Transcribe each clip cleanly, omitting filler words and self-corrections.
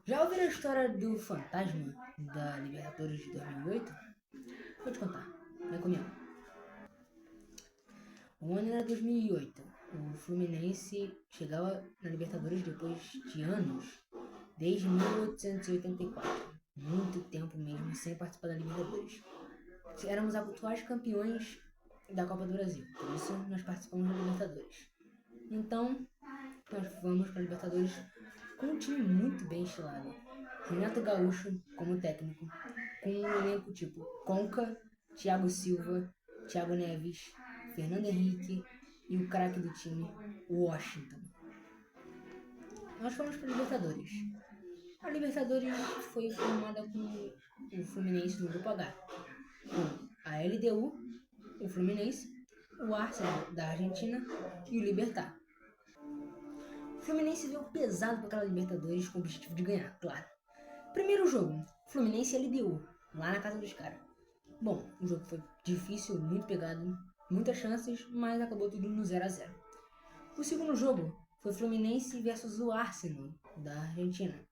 Já ouviram a história do fantasma da Libertadores de 2008? Vou te contar, vem comigo. O ano era 2008. O Fluminense chegava na Libertadores depois de anos, desde 1884. Muito tempo mesmo sem participar da Libertadores. Éramos atuais campeões da Copa do Brasil, por isso nós participamos da Libertadores. Então, nós vamos para a Libertadores com um time muito bem estilado. Renato Gaúcho como técnico, com um elenco tipo Conca, Thiago Silva, Thiago Neves, Fernando Henrique e o craque do time, Washington. Nós fomos para a Libertadores. A Libertadores foi formada com o Fluminense no grupo H, com a LDU, o Fluminense, o Arsenal da Argentina e o Libertad. O Fluminense veio pesado para aquela Libertadores com o objetivo de ganhar, claro. Primeiro jogo, Fluminense e LDU, lá na casa dos caras. Bom, o jogo foi difícil, muito pegado, muitas chances, mas acabou tudo no 0-0. O segundo jogo foi Fluminense versus o Arsenal da Argentina.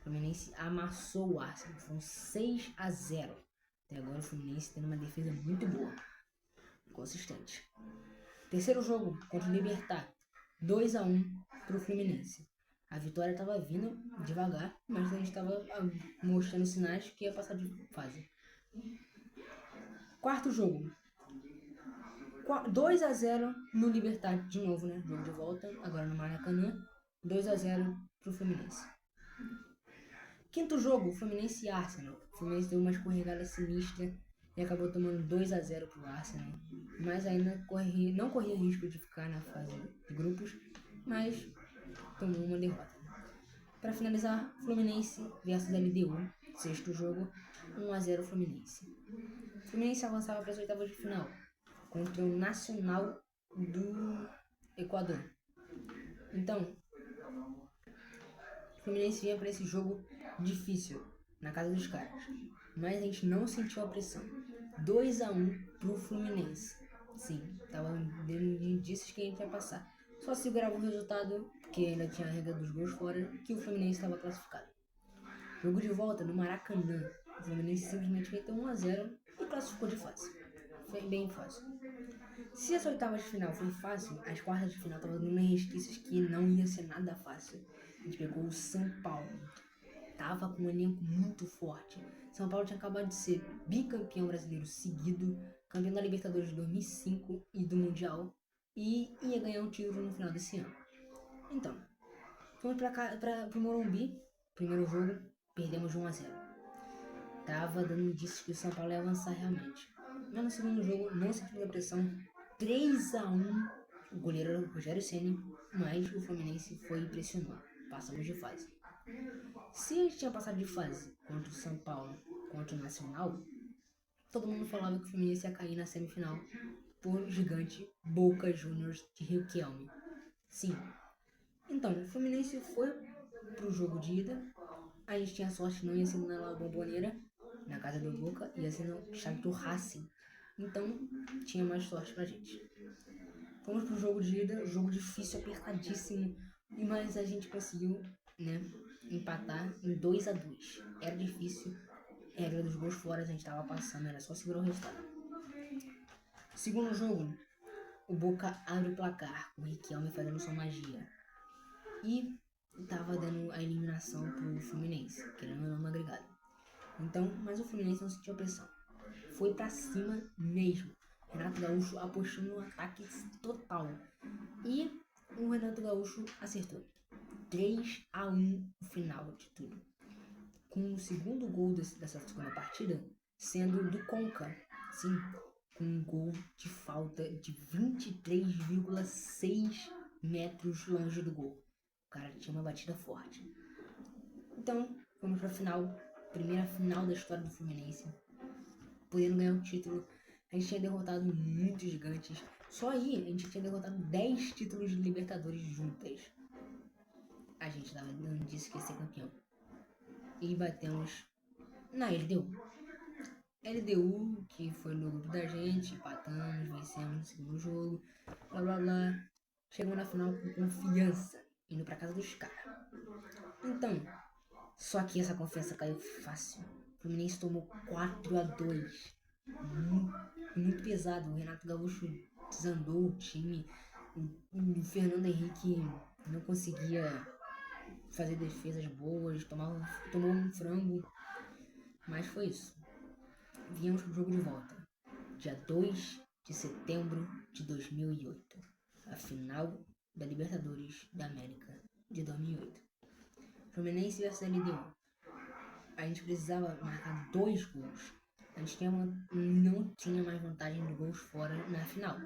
O Fluminense amassou o Arsenal, foram 6-0. Até agora o Fluminense tendo uma defesa muito boa, consistente. Terceiro jogo contra o Libertad, 2-1 para o Fluminense. A vitória estava vindo devagar, mas a gente estava mostrando sinais que ia passar de fase. Quarto jogo, 2-0 no Libertad de novo, né? Jogo de volta, agora no Maracanã, 2-0 pro Fluminense. Quinto jogo, Fluminense e Arsenal. O Fluminense deu uma escorregada sinistra e acabou tomando 2-0 pro Arsenal, mas ainda não corria risco de ficar na fase de grupos, mas tomou uma derrota. Para finalizar, Fluminense versus LDU, sexto jogo, 1-0 Fluminense. O Fluminense avançava para as oitavas de final contra o Nacional do Equador. Então, o Fluminense vinha para esse jogo difícil, na casa dos caras, mas a gente não sentiu a pressão. 2-1 pro Fluminense. Sim, tava dando indícios que a gente ia passar. Só segurava o resultado, porque ainda tinha a regra dos gols fora, que o Fluminense estava classificado. Jogo de volta no Maracanã. O Fluminense simplesmente meteu 1-0 e classificou de fase. Foi bem fácil. Se as oitavas de final foi fácil, as quartas de final estavam dando resquícios que não ia ser nada fácil. A gente pegou o São Paulo. Tava com um elenco muito forte. São Paulo tinha acabado de ser bicampeão brasileiro seguido, campeão da Libertadores de 2005 e do Mundial, e ia ganhar um título no final desse ano. Então, fomos pro Morumbi, primeiro jogo, perdemos de 1-0. Tava dando indícios que o São Paulo ia avançar realmente. Mas no segundo jogo, não sentimos a pressão, 3-1, o goleiro era o Rogério Ceni, mas o Fluminense foi e pressionou. Passamos de fase. Se a gente tinha passado de fase contra o São Paulo, contra o Nacional, todo mundo falava que o Fluminense ia cair na semifinal por gigante Boca Juniors de Riquelme. Sim. Então, o Fluminense foi pro jogo de ida. A gente tinha sorte que não ia ser na La Bombonera, na casa do Boca, ia ser no estádio do Racing. Então, tinha mais sorte pra gente. Fomos pro jogo de ida, jogo difícil, apertadíssimo, mas a gente conseguiu, né, empatar em 2-2. Era difícil, era dos gols fora, a gente tava passando, era só segurar o resultado. Segundo jogo, o Boca abre o placar, o Riquelme fazendo sua magia. E tava dando a eliminação pro Fluminense, querendo ou não no agregado. Então, mas o Fluminense não sentiu a pressão. Foi pra cima mesmo. Renato Gaúcho apostando no ataque total. E o Renato Gaúcho acertou. 3-1 no final de tudo. Com o segundo gol dessa segunda partida sendo do Conca. Sim, com um gol de falta de 23,6 metros longe do gol. O cara tinha uma batida forte. Então, vamos pra final. Primeira final da história do Fluminense. Podendo ganhar o título. A gente tinha derrotado muitos gigantes. Só aí a gente tinha derrotado 10 títulos de Libertadores juntas. A gente não disse que ia ser campeão. E batemos na LDU. LDU, que foi no grupo da gente, empatamos, vencemos no segundo jogo, blá blá blá. Chegamos na final com confiança, indo pra casa dos caras. Então, Só que essa confiança caiu fácil. O Fluminense tomou 4-2. Muito, muito pesado. O Renato Gaúcho desandou o time. O Fernando Henrique não conseguia fazer defesas boas, tomou um frango. Mas foi isso. Viemos pro jogo de volta. Dia 2 de setembro de 2008. A final da Libertadores da América de 2008. Fluminense vs LDU. A gente precisava marcar 2 gols. A gente não tinha mais vantagem de gols fora na final.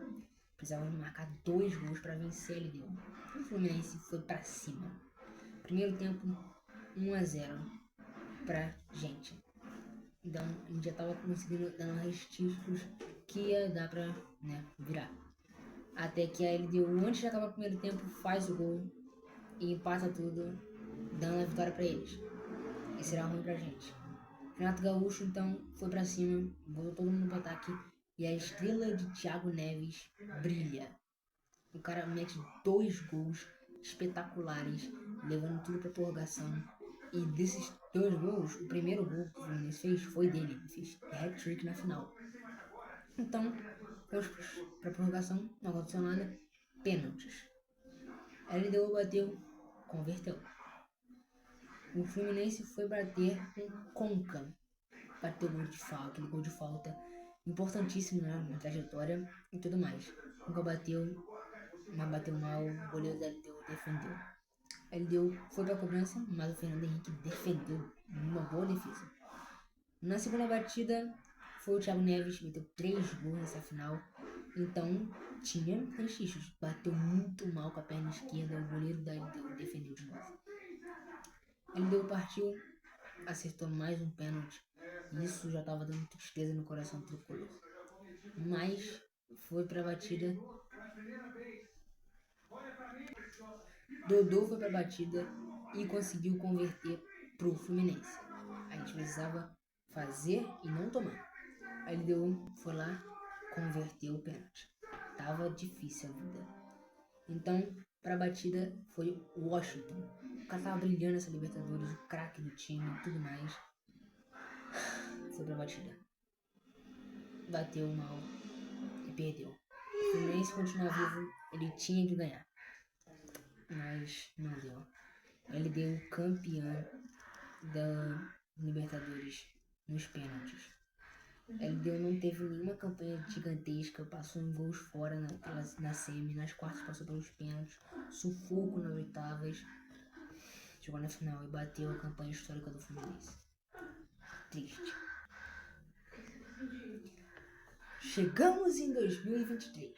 Precisava marcar 2 gols para vencer a LDU. O Fluminense foi para cima. Primeiro tempo, 1-0 pra gente. Então a gente já tava conseguindo dar restícios que ia dar pra virar. Até que a LDU, antes de acabar o primeiro tempo, faz o gol e empata tudo, dando a vitória pra eles. E será ruim pra gente. Renato Gaúcho então foi pra cima, botou todo mundo pro ataque e a estrela de Thiago Neves brilha. O cara mete 2 gols espetaculares, levando tudo pra prorrogação. E desses 2 gols, o primeiro gol que o Fluminense fez foi dele. Ele fez hat-trick na final. Então, fomos pra prorrogação, não aconteceu nada. Pênaltis. A LDU bateu, converteu. O Fluminense foi bater com Conca. Bateu gol de falta, aquele gol de falta importantíssimo na trajetória e tudo mais. Conca bateu, mas bateu mal, o goleiro da LDU defendeu. A LDU foi pra cobrança, mas o Fernando Henrique defendeu uma boa defesa. Na segunda batida, foi o Thiago Neves, meteu 3 gols nessa final. Então, tinha restícios. Bateu muito mal com a perna esquerda, o goleiro da LDU defendeu de novo. A LDU partiu, acertou mais um pênalti. Isso já estava dando tristeza no coração tricolor. Mas foi pra batida. Dodô foi pra batida e conseguiu converter pro Fluminense. A gente precisava fazer e não tomar. A LDU foi lá, converteu o pênalti. Tava difícil a vida. Então, pra batida foi o Washington. O cara tava brilhando nessa Libertadores, o craque do time e tudo mais. Foi pra batida. Bateu mal e perdeu. O Fluminense continua vivo, ele tinha que ganhar. Mas não deu. Ele deu campeão da Libertadores nos pênaltis. LDU não teve nenhuma campanha gigantesca, passou em gols fora na semi, nas quartas passou pelos pênaltis, sufoco nas oitavas, chegou na final e bateu a campanha histórica do Fluminense. Triste. Chegamos em 2023.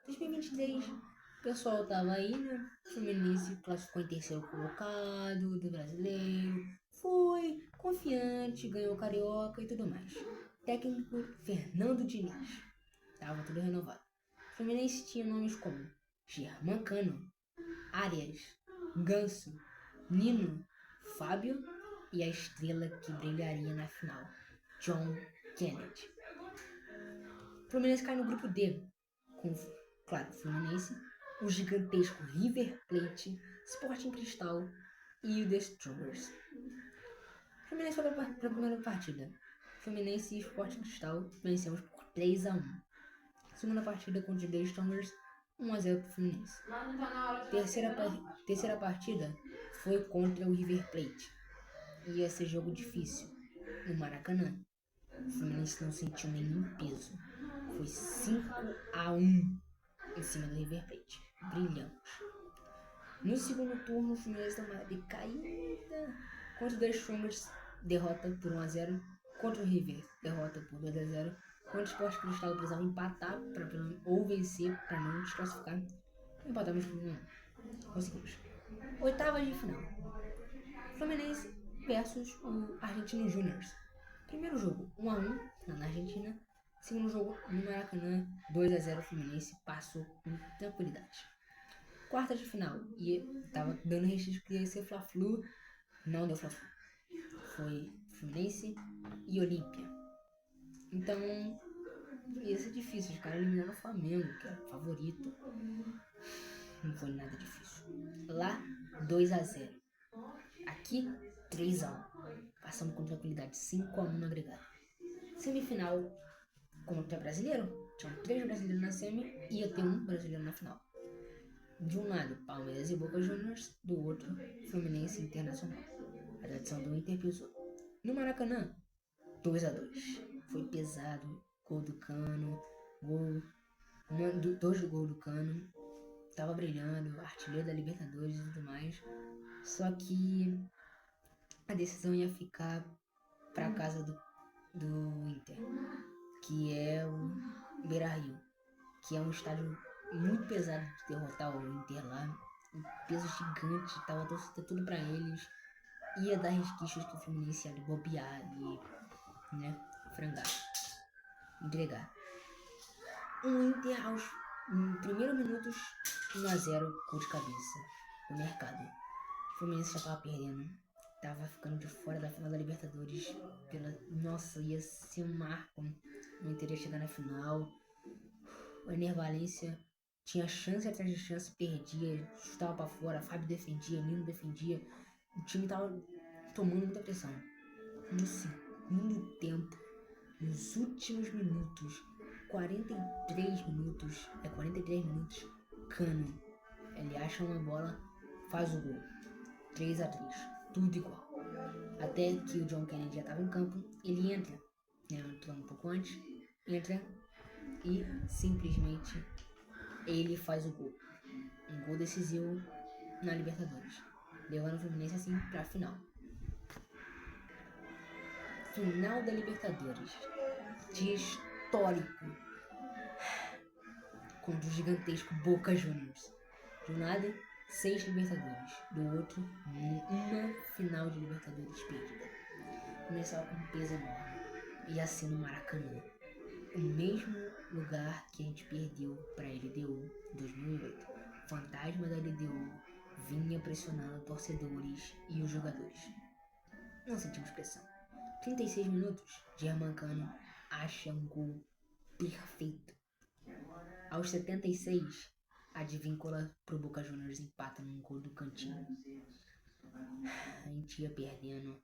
2023, o pessoal tava aí, né? O Fluminense classificou em terceiro colocado do brasileiro, foi confiante, ganhou o Carioca e tudo mais. Técnico Fernando Diniz. Tava tudo renovado. O Fluminense tinha nomes como Germancano, Arias, Ganso, Nino, Fábio e a estrela que brilharia na final, John Kennedy. O Fluminense cai no grupo D, com, claro, Fluminense, o gigantesco River Plate, Sporting Cristal e o The Strongers. O Fluminense foi para a primeira partida. Fluminense e Sporting Cristal vencemos por 3-1. Segunda partida contra o The Strongers, 1-0 para o Fluminense. Terceira partida foi contra o River Plate. Ia ser jogo difícil, no Maracanã. O Fluminense não sentiu nenhum peso. Foi 5-1 em cima do River Plate. Brilhamos. No segundo turno, o Fluminense deu uma decaída contra o The Strongers, derrota por 1-0. Contra o River, derrota por 2-0. Contra o Sport Cristal, precisava empatar ou vencer para não desclassificar. Empatamos por 1-1. Conseguimos. Oitavas de final. Fluminense versus o Argentino Juniors. Primeiro jogo, 1-1 na Argentina. Segundo jogo, no Maracanã, 2-0 Fluminense, passou com tranquilidade. Quarta de final, e tava dando registro que ia ser Fla-Flu, não deu Fla-Flu. Foi Fluminense e Olímpia. Então, ia ser difícil, os caras eliminaram o Flamengo, que era favorito. Não foi nada difícil. Lá, 2-0. Aqui, 3-1. Passamos com tranquilidade, 5-1 no agregado. Semifinal contra brasileiro. Tinham 3 brasileiros na semi e ia ter um brasileiro na final. De um lado, Palmeiras e Boca Juniors, do outro, Fluminense Internacional. A tradição do Inter pisou. No Maracanã, 2-2. Foi pesado, gol do Cano, dois do gol do Cano. Tava brilhando, artilheiro da Libertadores e tudo mais. Só que a decisão ia ficar pra casa do Inter, que é o Beira-Rio, que é um estádio muito pesado de derrotar o Inter lá. Um peso gigante, tava torcida tudo pra eles. Ia dar resquícios que o Fluminense ia bobear e, né, frangar, entregar. Um Inter aos primeiros minutos, 1-0, gol de cabeça do mercado. O Fluminense já tava perdendo, tava ficando de fora da final da Libertadores. Nossa, ia ser um marco, não teria chegado na final. O Ener Valencia tinha chance atrás de chance, perdia, chutava pra fora, Fábio defendia, Nino defendia. O time tava tomando muita pressão. No segundo tempo, nos últimos minutos, 43 minutos, Cano, ele acha uma bola, faz o gol, 3-3, tudo igual. Até que o John Kennedy já estava em campo, ele entra, né, entrou um pouco antes, entra e simplesmente ele faz o gol. Um gol decisivo na Libertadores, levando o Fluminense assim pra final. Final da Libertadores, dia histórico, contra o gigantesco Boca Juniors. De um lado, 6 Libertadores, do outro, uma final de Libertadores perdida. Começava com um peso enorme, e assim no Maracanã, o mesmo lugar que a gente perdeu para a LDU em 2008. O fantasma da LDU vinha pressionando torcedores e os jogadores. Não sentimos pressão. 36 minutos, Germancano acha um gol perfeito. Aos 76, a Advíncula pro Boca Juniors empata num gol do cantinho. A gente ia perdendo,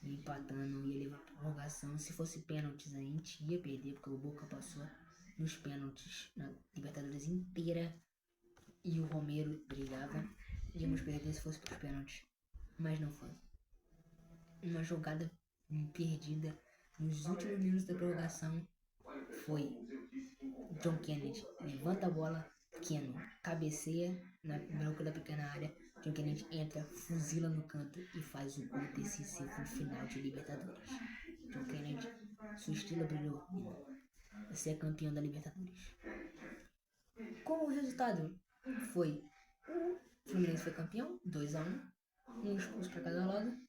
ia empatando, ia levar pra prorrogação. Se fosse pênaltis, a gente ia perder, porque o Boca passou nos pênaltis na Libertadores inteira e o Romero brigava. Íamos perder se fosse pros pênaltis, mas não foi. Uma jogada perdida nos últimos minutos da prorrogação foi John Kennedy levanta a bola, Keno cabeceia na branca da pequena área, John Kennedy entra, fuzila no canto e faz o gol decisivo no final de Libertadores. John Kennedy, sua estrela brilhou, você é campeão da Libertadores. Como o resultado foi, o Fluminense foi campeão, 2-1, um expulso para cada lado.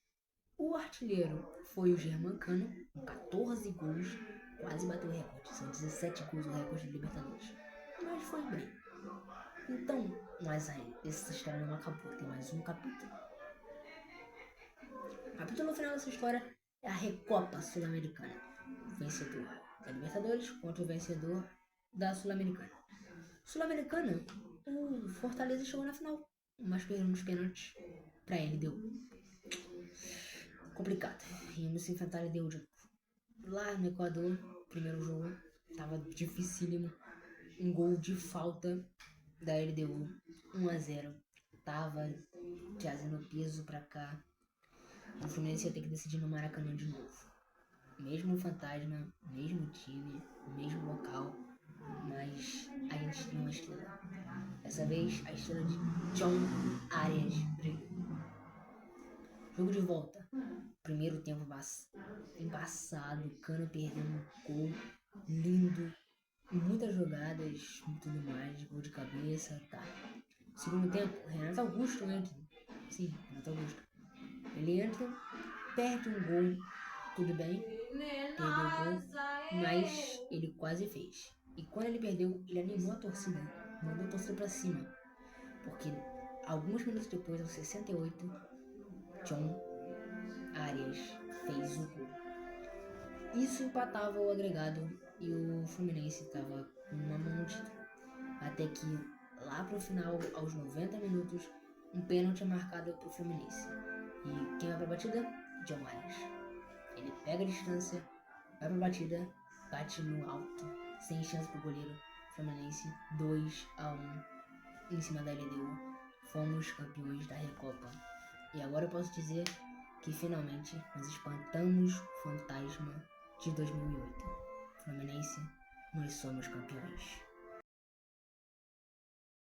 O artilheiro foi o Germancano, com 14 gols, quase bateu o recorde. São 17 gols o recorde de Libertadores. Mas foi bem. Então, mas aí, essa história não acabou, tem mais um capítulo. O capítulo final dessa história é a Recopa Sul-Americana. O vencedor da Libertadores contra o vencedor da Sul-Americana. Sul-Americana, o Fortaleza chegou na final, mas perdeu nos pênaltis. Pra ele deu complicado. Íamos se enfrentar a LDU de novo. Lá no Equador, primeiro jogo, tava dificílimo. Um gol de falta da LDU, 1-0. Tava trazendo peso pra cá. O Fluminense ia ter que decidir no Maracanã de novo. Mesmo fantasma, mesmo time, mesmo local, mas a gente tinha uma estrela. Dessa vez, a estrela de John Arias brilhou. Jogo de volta. Primeiro tempo embaçado, Cano perdendo um gol lindo, muitas jogadas e tudo mais, gol de cabeça, tá. Segundo tempo, Renato Augusto entra. Sim, Renato Augusto. Ele entra, perde um gol, tudo bem, perdeu o gol, mas ele quase fez. E quando ele perdeu, ele animou a torcida, mandou a torcida pra cima, porque alguns minutos depois, aos 68, John Arias fez o gol. Isso empatava o agregado e o Fluminense estava com uma mão no título. Até que lá pro final, aos 90 minutos, um pênalti é marcado pro Fluminense. E quem vai pra batida? John Arias. Ele pega a distância, vai pra batida, bate no alto, sem chance pro goleiro Fluminense, 2-1 em cima da LDU. Fomos campeões da Recopa. E agora eu posso dizer que finalmente nós espantamos o fantasma de 2008. Fluminense, nós somos campeões.